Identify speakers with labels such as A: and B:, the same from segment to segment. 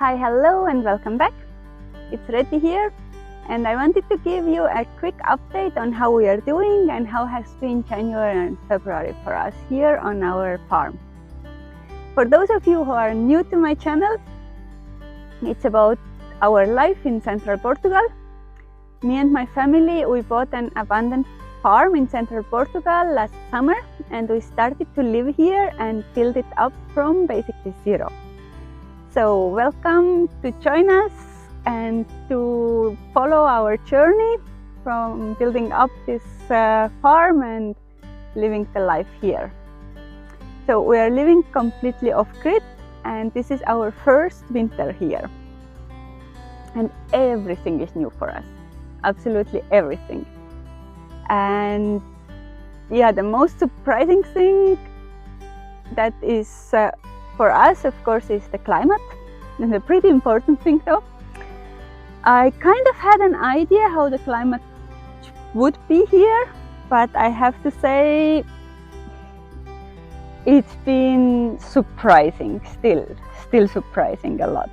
A: Hi, hello and welcome back. It's Reti here and I wanted to give you a quick update on how we are doing and how has been January and February for us here on our farm. For those of you who are new to my channel, it's about our life in Central Portugal. Me and my family, we bought an abandoned farm in Central Portugal last summer and we started to live here and build it up from basically zero. So welcome to join us and to follow our journey from building up this farm and living the life here. So we are living completely off-grid and this is our first winter here. And everything is new for us, absolutely everything. And yeah, the most surprising thing that is for us, of course, is the climate, and a pretty important thing though. I kind of had an idea how the climate would be here, but I have to say it's been surprising, still surprising a lot.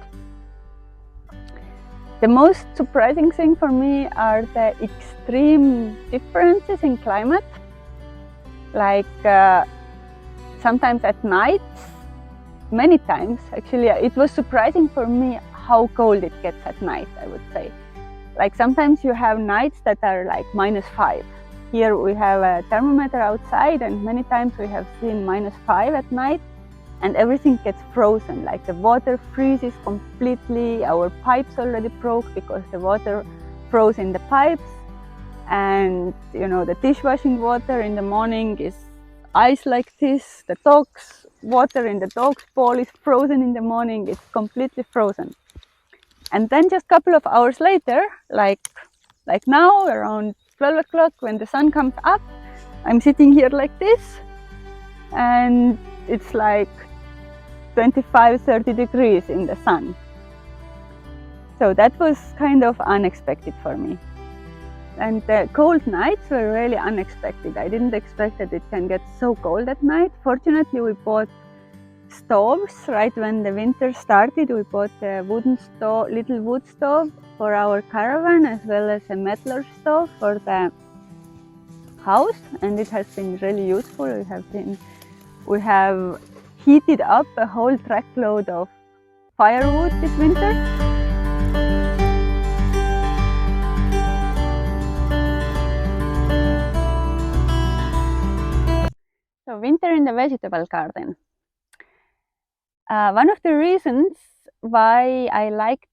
A: The most surprising thing for me are the extreme differences in climate, like sometimes at night. Many times, actually, it was surprising for me how cold it gets at night, I would say. Like sometimes you have nights that are like -5. Here we have a thermometer outside and many times we have seen -5 at night and everything gets frozen, like the water freezes completely. Our pipes already broke because the water froze in the pipes, and you know, the dishwashing water in the morning is ice like this. The dogs, water in the dog's bowl is frozen in the morning. It's completely frozen. And then just a couple of hours later, like now around 12 o'clock when the sun comes up, I'm sitting here like this and it's like 25-30 degrees in the sun. So that was kind of unexpected for me. And the cold nights were really unexpected. I didn't expect that it can get so cold at night. Fortunately, we bought stoves right when the winter started. We bought a wooden stove, little wood stove for our caravan, as well as a metal stove for the house, and it has been really useful. We have heated up a whole truckload of firewood this winter. So winter in the vegetable garden. One of the reasons why I like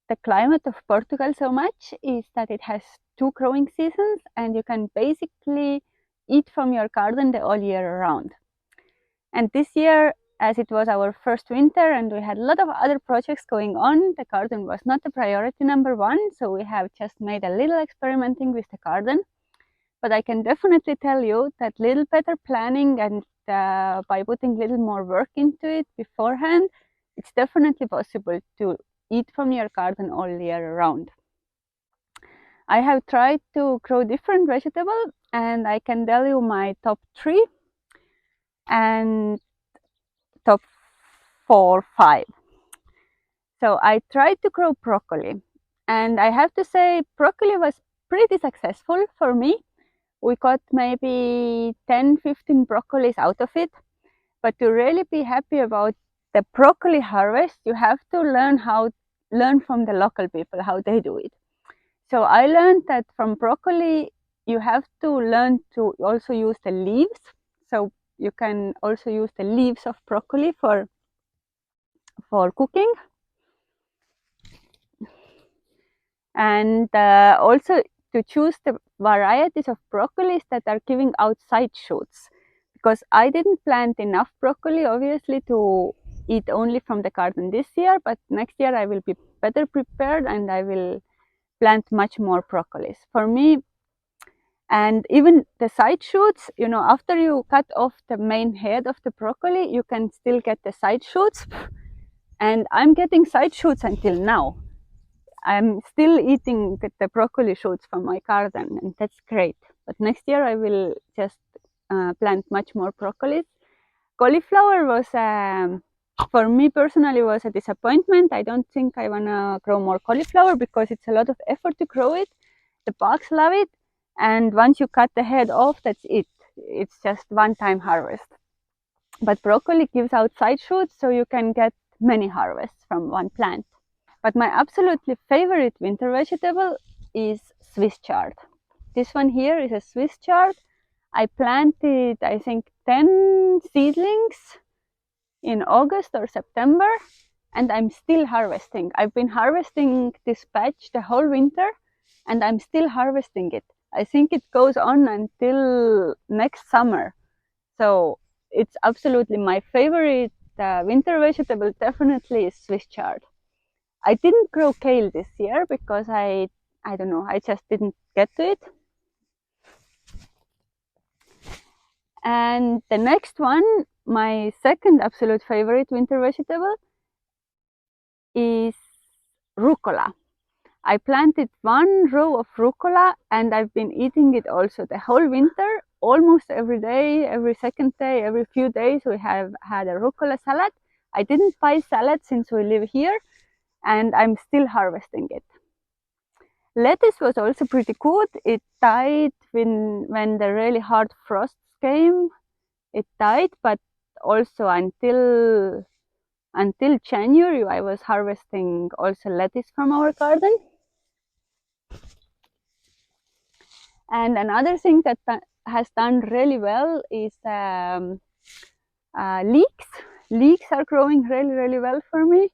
A: the climate of Portugal so much is that it has 2 growing seasons and you can basically eat from your garden the all year around. And this year, as it was our first winter and we had a lot of other projects going on, the garden was not the priority #1, so we have just made a little experimenting with the garden. But I can definitely tell you that little better planning and by putting a little more work into it beforehand, it's definitely possible to eat from your garden all year around. I have tried to grow different vegetables and I can tell you my top 3 and top 4, 5. So I tried to grow broccoli and I have to say broccoli was pretty successful for me. We got maybe 10-15 broccolis out of it, but to really be happy about the broccoli harvest, you have to learn from the local people how they do it. So I learned that from broccoli, you have to learn to also use the leaves. So you can also use the leaves of broccoli for cooking. And also to choose the varieties of broccolis that are giving out side shoots, because I didn't plant enough broccoli obviously to eat only from the garden this year, but next year I will be better prepared and I will plant much more broccolis for me. And even the side shoots, you know, after you cut off the main head of the broccoli, you can still get the side shoots, and I'm getting side shoots until now. I'm still eating the broccoli shoots from my garden, and that's great. But next year I will just plant much more broccolis. Cauliflower was For me personally, it was a disappointment. I don't think I want to grow more cauliflower because it's a lot of effort to grow it. The bugs love it, and once you cut the head off, that's it. It's just one-time harvest. But broccoli gives out side shoots, so you can get many harvests from one plant. But my absolutely favorite winter vegetable is Swiss chard. This one here is a Swiss chard. I planted, I think, 10 seedlings in August or September, and I'm still harvesting. I've been harvesting this patch the whole winter, and I'm still harvesting it. I think it goes on until next summer. So it's absolutely my favorite winter vegetable, definitely is Swiss chard. I didn't grow kale this year because I don't know, I just didn't get to it. And the next one, my second absolute favorite winter vegetable, is rucola. I planted one row of rucola and I've been eating it also the whole winter. Almost every day, every second day, every few days we have had a rucola salad. I didn't buy salad since we live here, and I'm still harvesting it. Lettuce was also pretty good. It died when the really hard frosts came. It died, but also until January I was harvesting also lettuce from our garden. And another thing that has done really well is leeks. Leeks are growing really well for me.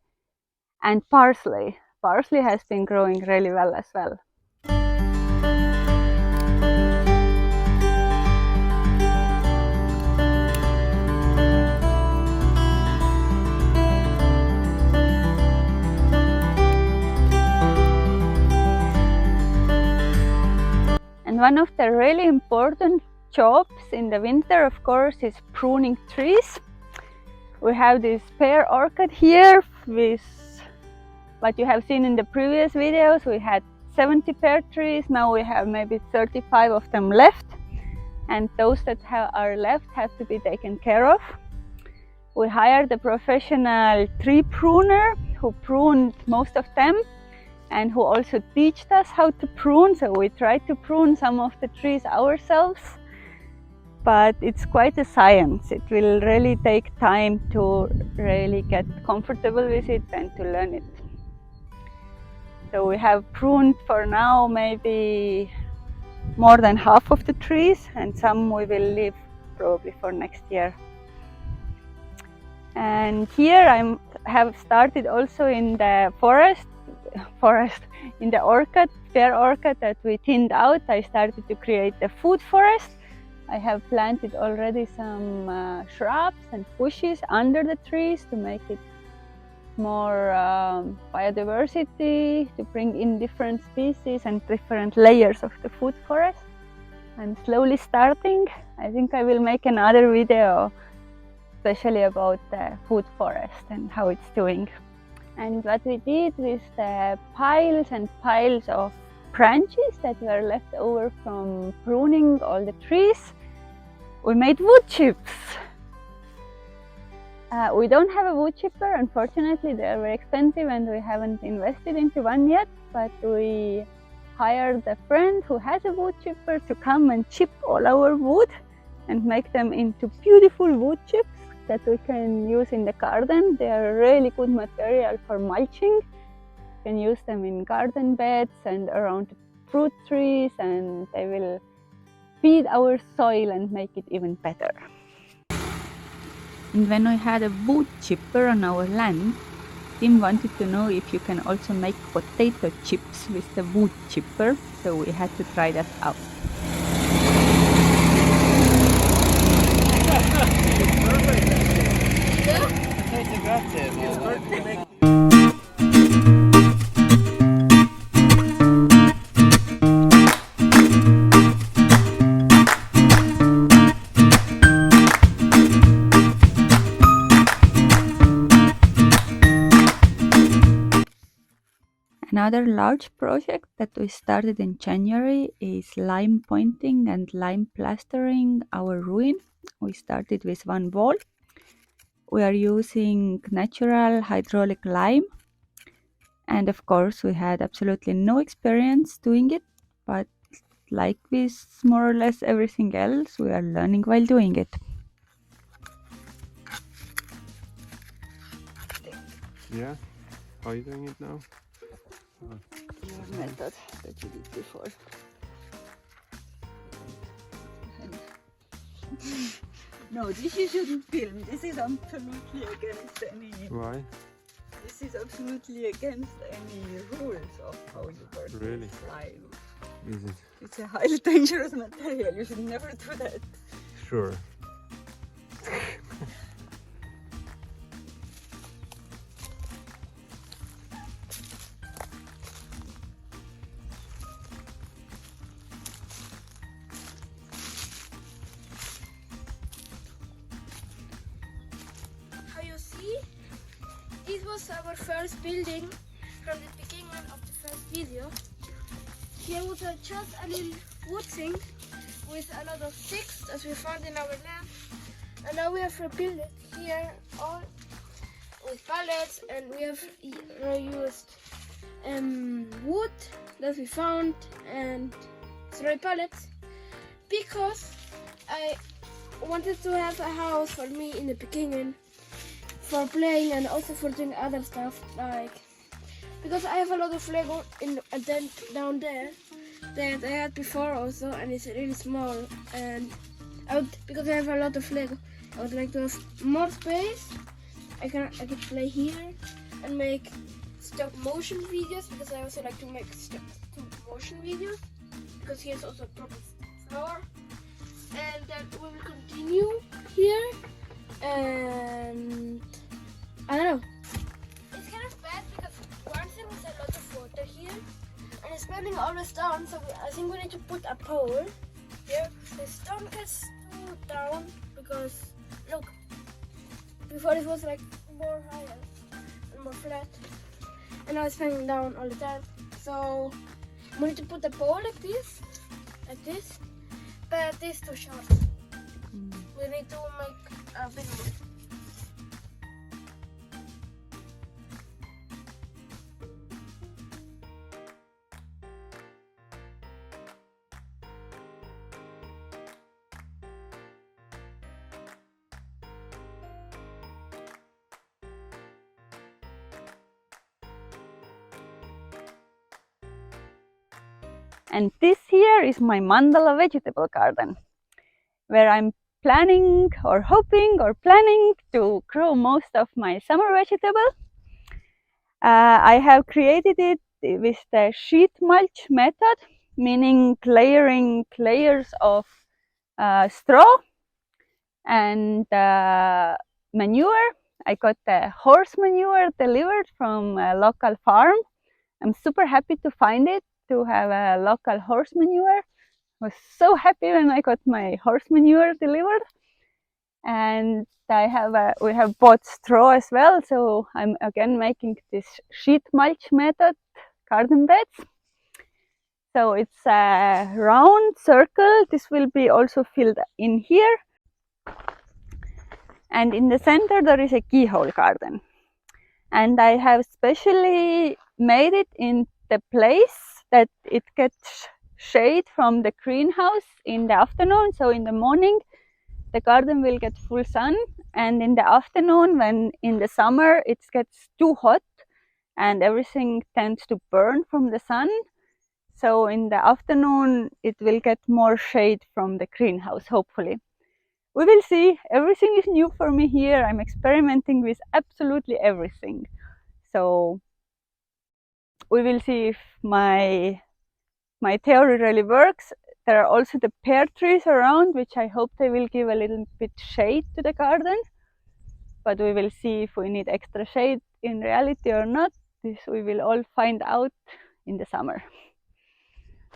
A: And parsley. Parsley has been growing really well as well. And one of the really important jobs in the winter, of course, is pruning trees. We have this pear orchard here with what you have seen in the previous videos. We had 70 pear trees, now we have maybe 35 of them left, and those that are left have to be taken care of. We hired a professional tree pruner who pruned most of them and who also taught us how to prune, so we tried to prune some of the trees ourselves. But it's quite a science. It will really take time to really get comfortable with it and to learn it. So we have pruned for now maybe more than half of the trees, and some we will leave probably for next year. And here I have started also in the in the orchard, pear orchard that we thinned out. I started to create a food forest. I have planted already some shrubs and bushes under the trees to make it more biodiversity, to bring in different species and different layers of the food forest. I'm slowly starting. I think I will make another video especially about the food forest and how it's doing. And what we did with the piles and piles of branches that were left over from pruning all the trees, we made wood chips. We don't have a wood chipper, unfortunately. They are very expensive and we haven't invested into one yet, but we hired a friend who has a wood chipper to come and chip all our wood and make them into beautiful wood chips that we can use in the garden. They are really good material for mulching. You can use them in garden beds and around fruit trees, and they will feed our soil and make it even better. And when I had a wood chipper on our land, Tim wanted to know if you can also make potato chips with the wood chipper, so we had to try that out. Another large project that we started in January is lime pointing and lime plastering our ruin. We started with one wall. we are using natural hydraulic lime. And of course, we had absolutely no experience doing it, but like with more or less everything else, we are learning while doing it.
B: Yeah? How are you doing it now?
A: Your method that you did before. No, this you shouldn't film. This is absolutely against any...
B: Why?
A: This is absolutely against any rules of how you work
B: Really?
A: with slime.
B: Is it?
A: It's a highly dangerous material. You should never do that.
B: Sure.
C: How you see, this was our first building from the beginning of the first video. Here was just a little wood thing with a lot of sticks that we found in our land, and now we have rebuilt it here all with pallets, and we have reused wood that we found and stray pallets because I wanted to have a house for me in the beginning for playing and also for doing other stuff, like because I have a lot of Lego in a tent down there that I had before also, and it's really small, and because I have a lot of Lego, I would like to have more space. I could play here and make stop motion videos, because I also like to make stop motion videos, because here's also a proper floor, and then we will continue here. And I don't know. It's kind of bad because one thing is a lot of water here, and it's burning always down. So I think we need to put a pole here. The stone gets too down because look, before it was like more higher and more flat, and now it's hanging down all the time. So we need to put a pole like this, but this is too short. We need to make a big one.
A: And this here is my mandala vegetable garden, where I'm planning or hoping or planning to grow most of my summer vegetables. I have created it with the sheet mulch method, meaning layering layers of straw and manure. I got the horse manure delivered from a local farm. I'm super happy to find it, to have a local horse manure. I was so happy when I got my horse manure delivered. And we have bought straw as well, so I'm again making this sheet mulch method garden beds. So it's a round circle. This will be also filled in here, and in the center there is a keyhole garden, and I have specially made it in the place that it gets shade from the greenhouse in the afternoon. So in the morning the garden will get full sun, and in the afternoon, when in the summer it gets too hot and everything tends to burn from the sun, so in the afternoon it will get more shade from the greenhouse, hopefully. We will see. Everything is new for me here. I'm experimenting with absolutely everything. So we will see if my theory really works. There are also the pear trees around, which I hope they will give a little bit shade to the garden. But we will see if we need extra shade in reality or not. This we will all find out in the summer.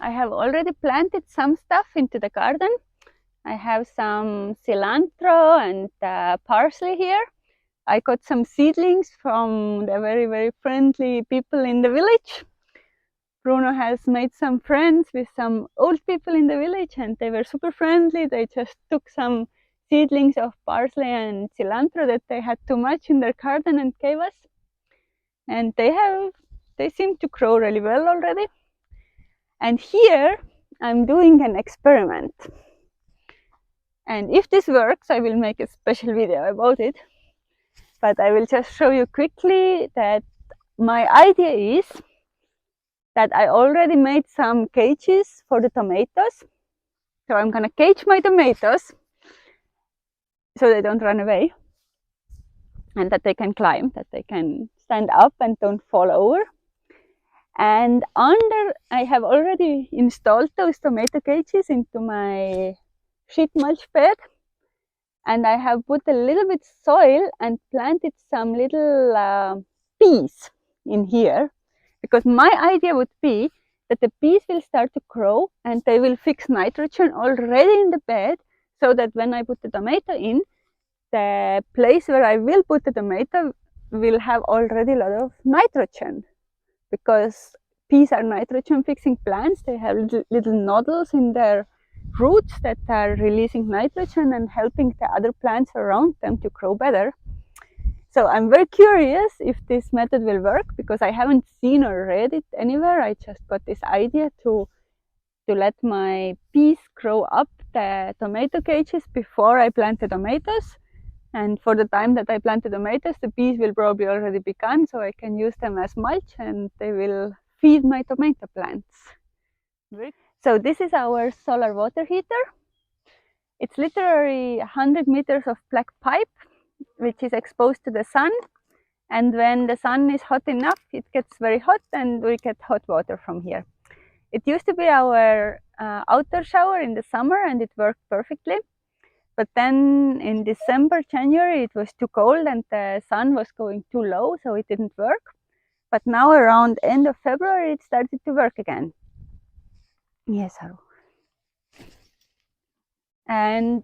A: I have already planted some stuff into the garden. I have some cilantro and parsley here. I got some seedlings from the very, very friendly people in the village. Bruno has made some friends with some old people in the village, and they were super friendly. They just took some seedlings of parsley and cilantro that they had too much in their garden and gave us. And they seem to grow really well already. And here I'm doing an experiment. And if this works, I will make a special video about it. But I will just show you quickly that my idea is that I already made some cages for the tomatoes. So I'm gonna cage my tomatoes so they don't run away and that they can climb, that they can stand up and don't fall over. And under, I have already installed those tomato cages into my sheet mulch bed. And I have put a little bit soil and planted some little peas in here, because my idea would be that the peas will start to grow and they will fix nitrogen already in the bed, so that when I put the tomato in, the place where I will put the tomato will have already a lot of nitrogen, because peas are nitrogen fixing plants. They have little nodules in their roots that are releasing nitrogen and helping the other plants around them to grow better. So I'm very curious if this method will work, because I haven't seen or read it anywhere. I just got this idea to let my peas grow up the tomato cages before I plant the tomatoes. And for the time that I plant the tomatoes, the peas will probably already be gone, so I can use them as mulch and they will feed my tomato plants. So this is our solar water heater. It's literally 100 meters of black pipe, which is exposed to the sun. And when the sun is hot enough, it gets very hot and we get hot water from here. It used to be our outdoor shower in the summer and it worked perfectly. But then in December, January, it was too cold and the sun was going too low, so it didn't work. But now around end of February, it started to work again. Yes, Haru. And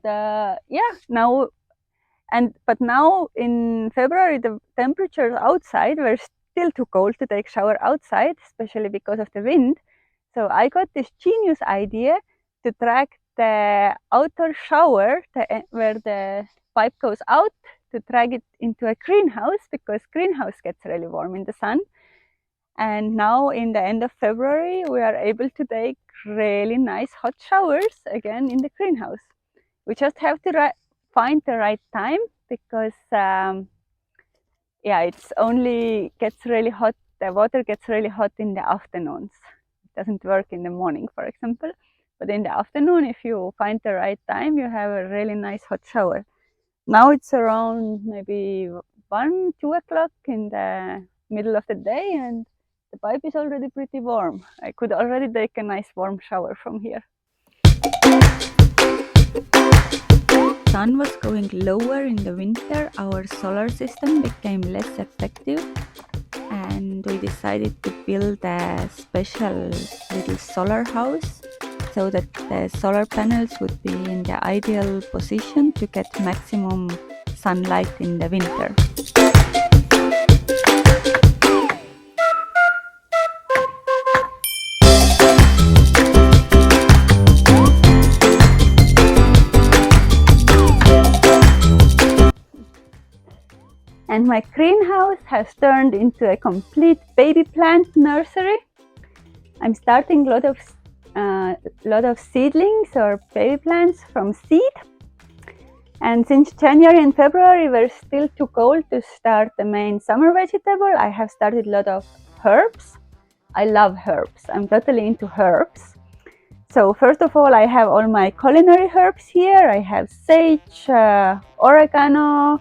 A: but now in February, the temperatures outside were still too cold to take shower outside, especially because of the wind. So I got this genius idea to drag the outdoor shower, where the pipe goes out, to drag it into a greenhouse, because greenhouse gets really warm in the sun. And now in the end of February, we are able to take really nice hot showers again in the greenhouse. We just have to find the right time, because it's only gets really hot, the water gets really hot in the afternoons. It doesn't work in the morning, for example. But in the afternoon, if you find the right time, you have a really nice hot shower. Now it's around maybe 1, 2 o'clock in the middle of the day, and the pipe is already pretty warm. I could already take a nice warm shower from here. The sun was going lower in the winter, our solar system became less effective, and we decided to build a special little solar house, so that the solar panels would be in the ideal position to get maximum sunlight in the winter. And my greenhouse has turned into a complete baby plant nursery. I'm starting a lot of seedlings or baby plants from seed. And since January and February were still too cold to start the main summer vegetable, I have started a lot of herbs. I love herbs. I'm totally into herbs. So first of all, I have all my culinary herbs here. I have sage, oregano,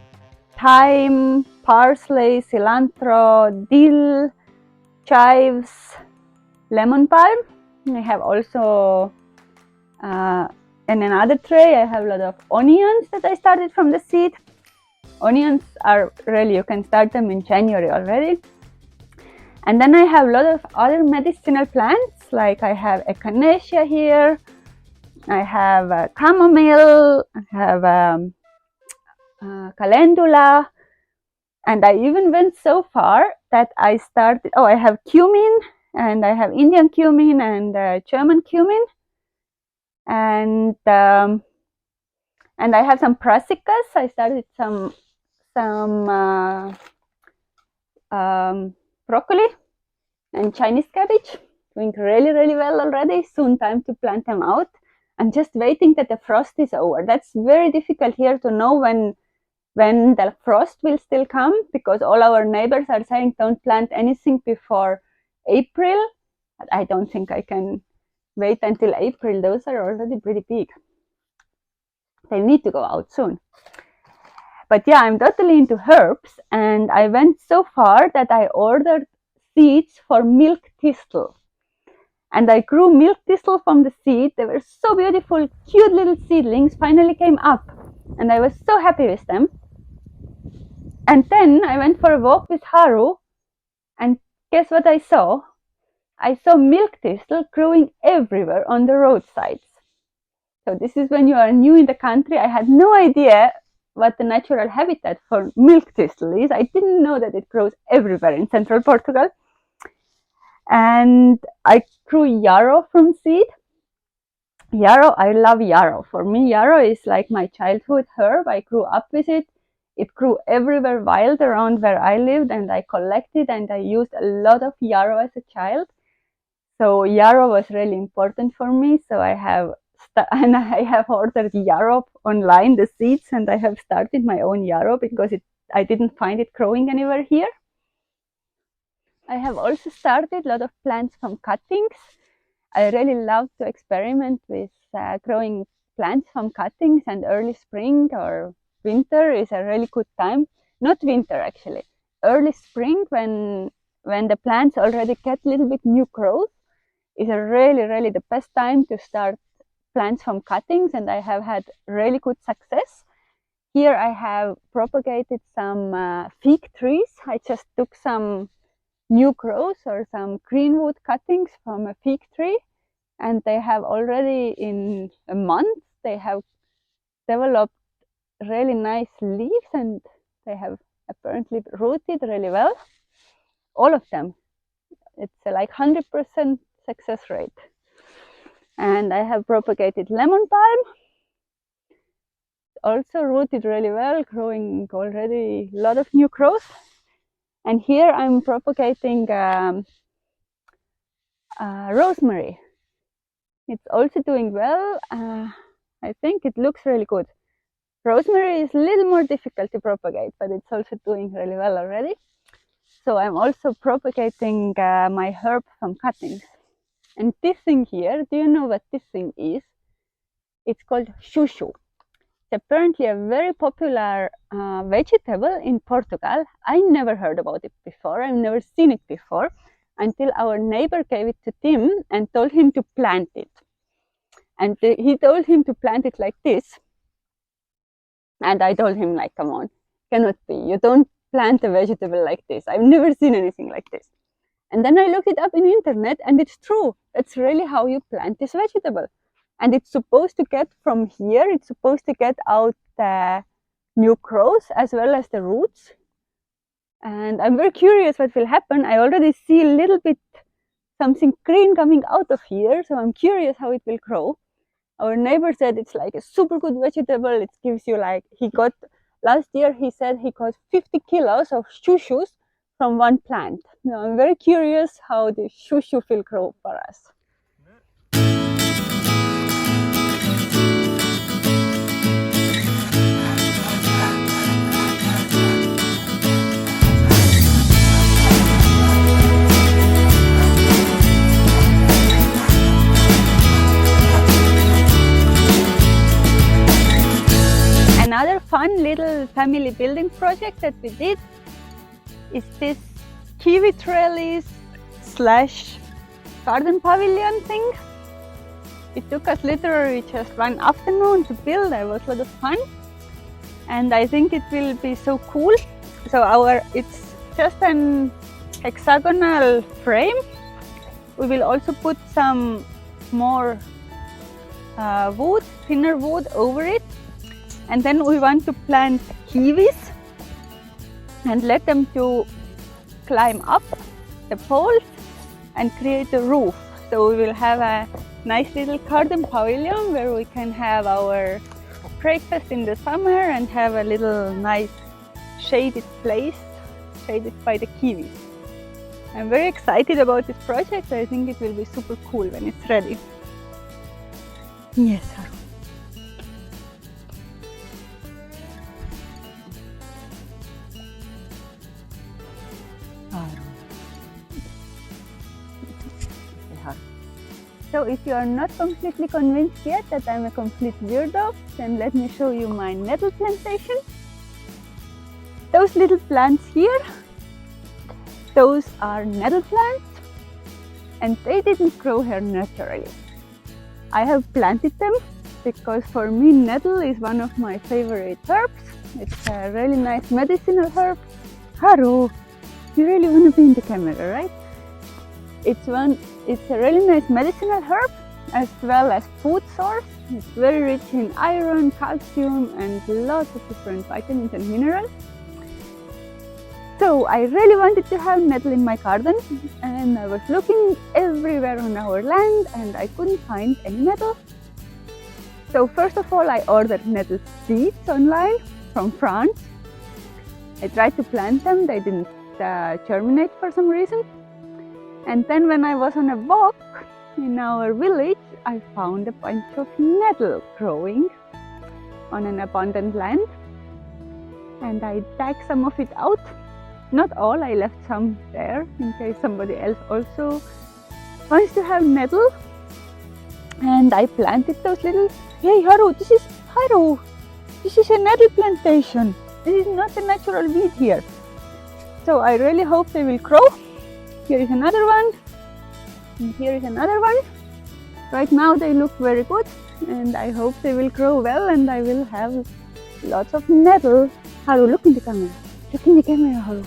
A: thyme, parsley, cilantro, dill, chives, lemon balm. I have also, in another tray, I have a lot of onions that I started from the seed. Onions are really, you can start them in January already. And then I have a lot of other medicinal plants, like I have echinacea here, I have chamomile, I have calendula, and I even went so far that I started, I have cumin, and I have Indian cumin and German cumin, and And I have some brassicas. I started some broccoli and Chinese cabbage, doing really, really well already. Soon time to plant them out. I'm just waiting that the frost is over. That's very difficult here to know when the frost will still come, because all our neighbors are saying don't plant anything before April. But I don't think I can wait until April. Those are already pretty big. They need to go out soon. But yeah, I'm totally into herbs, and I went so far that I ordered seeds for milk thistle. And I grew milk thistle from the seed. They were so beautiful, cute little seedlings, finally came up. And I was so happy with them. And then I went for a walk with Haru, and guess what I saw? I saw milk thistle growing everywhere on the roadsides. So this is when you are new in the country. I had no idea what the natural habitat for milk thistle is. I didn't know that it grows everywhere in Central Portugal. And I grew yarrow from seed. Yarrow, I love yarrow. For me, yarrow is like my childhood herb. I grew up with it. It grew everywhere wild around where I lived, and I collected and I used a lot of yarrow as a child. So yarrow was really important for me. So I have ordered yarrow online, the seeds, and I have started my own yarrow because I didn't find it growing anywhere here. I have also started a lot of plants from cuttings. I really love to experiment with growing plants from cuttings, and early spring or winter is a really good time. Not winter actually, early spring when the plants already get a little bit new growth is a really the best time to start plants from cuttings, and I have had really good success. Here I have propagated some fig trees. I just took some new growth or some greenwood cuttings from a fig tree, and they have already in a month they have developed really nice leaves, and they have apparently rooted really well. All of them. It's like 100% success rate. And I have propagated lemon balm, also rooted really well, growing already a lot of new growth. And here I'm propagating rosemary. It's also doing well. I think it looks really good. Rosemary is a little more difficult to propagate, but it's also doing really well already. So I'm also propagating my herb from cuttings. And this thing here, do you know what this thing is? It's called shushu. It's apparently a very popular vegetable in Portugal. I never heard about it before. I've never seen it before until our neighbor gave it to Tim and told him to plant it. And he told him to plant it like this. And I told him, like, come on, cannot be. You don't plant a vegetable like this. I've never seen anything like this. And then I looked it up in the internet, and it's true. That's really how you plant this vegetable. And it's supposed to get from here, it's supposed to get out the new growth as well as the roots. And I'm very curious what will happen. I already see a little bit something green coming out of here, so I'm curious how it will grow. Our neighbor said it's like a super good vegetable. It gives you like, last year he said he got 50 kilos of shushus from one plant. Now I'm very curious how the shushu will grow for us. Another fun little family building project that we did is this kiwi trellis / garden pavilion thing. It took us literally just one afternoon to build. It was a lot of fun, and I think it will be so cool. So it's just an hexagonal frame. We will also put some more wood, thinner wood over it. And then we want to plant kiwis and let them to climb up the poles and create a roof. So we will have a nice little garden pavilion where we can have our breakfast in the summer and have a little nice shaded place, shaded by the kiwis. I'm very excited about this project. I think it will be super cool when it's ready. Yes, Haru. So if you are not completely convinced yet that I'm a complete weirdo, then let me show you my nettle plantation. Those little plants here, those are nettle plants, and they didn't grow here naturally. I have planted them because for me nettle is one of my favorite herbs. It's a really nice medicinal herb. Haru, you really want to be in the camera, right? It's a really nice medicinal herb as well as food source. It's very rich in iron, calcium and lots of different vitamins and minerals. So I really wanted to have nettle in my garden, and I was looking everywhere on our land and I couldn't find any nettle. So first of all I ordered nettle seeds online from France. I tried to plant them, they didn't germinate for some reason. And then when I was on a walk in our village, I found a bunch of nettle growing on an abundant land. And I dug some of it out. Not all, I left some there in case somebody else also wants to have nettle. And I planted those little, hey Haru, this is a nettle plantation. This is not a natural weed here. So I really hope they will grow. Here is another one, and here is another one. Right now they look very good, and I hope they will grow well and I will have lots of nettle. Haru, look in the camera. Look in the camera, Haru.